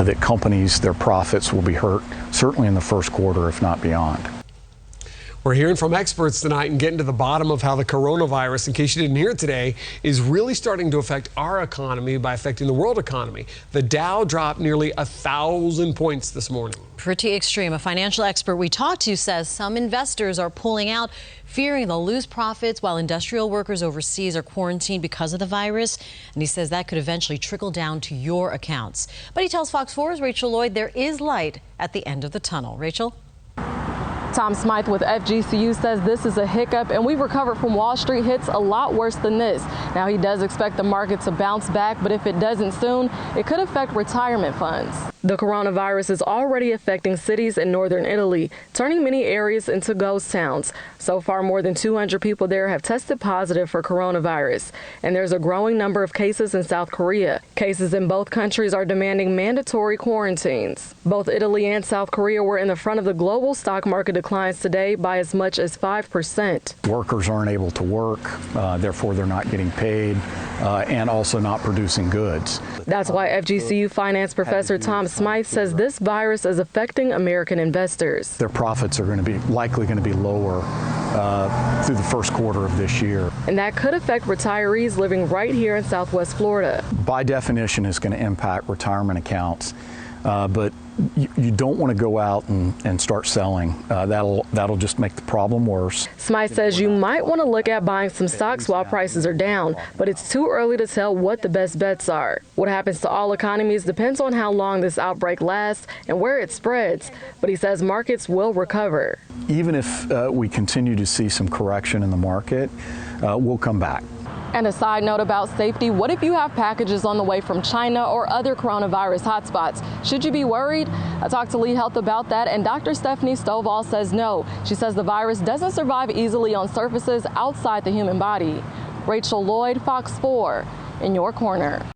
that companies, their profits will be hurt, certainly in the first quarter, if not beyond. We're hearing from experts tonight and getting to the bottom of how the coronavirus, in case you didn't hear it today, is really starting to affect our economy by affecting the world economy. The Dow dropped nearly 1,000 points this morning. Pretty extreme. A financial expert we talked to says some investors are pulling out, fearing they'll lose profits while industrial workers overseas are quarantined because of the virus. And he says that could eventually trickle down to your accounts. But he tells Fox 4's Rachel Lloyd there is light at the end of the tunnel. Rachel? Tom Smythe with FGCU says this is a hiccup, and we've recovered from Wall Street hits a lot worse than this. Now, he does expect the market to bounce back, but if it doesn't soon, it could affect retirement funds. The coronavirus is already affecting cities in northern Italy, turning many areas into ghost towns. So far, more than 200 people there have tested positive for coronavirus, and there's a growing number of cases in South Korea. Cases in both countries are demanding mandatory quarantines. Both Italy and South Korea were in the front of the global stock market declines today by as much as 5%. Workers aren't able to work, therefore they're not getting paid, and also not producing goods. That's why FGCU finance professor Tom Smythe says this virus is affecting American investors. Their profits are likely going to be lower through the first quarter of this year. And that could affect retirees living right here in Southwest Florida. By definition, it's going to impact retirement accounts, but you don't want to go out and start selling. That'll just make the problem worse. Smythe says you might want to look at buying some stocks while prices are down, but it's too early to tell what the best bets are. What happens to all economies depends on how long this outbreak lasts and where it spreads, but he says markets will recover. Even if we continue to see some correction in the market, we'll come back. And a side note about safety, what if you have packages on the way from China or other coronavirus hotspots? Should you be worried? I talked to Lee Health about that, and Dr. Stephanie Stovall says no. She says the virus doesn't survive easily on surfaces outside the human body. Rachel Lloyd, Fox 4, in your corner.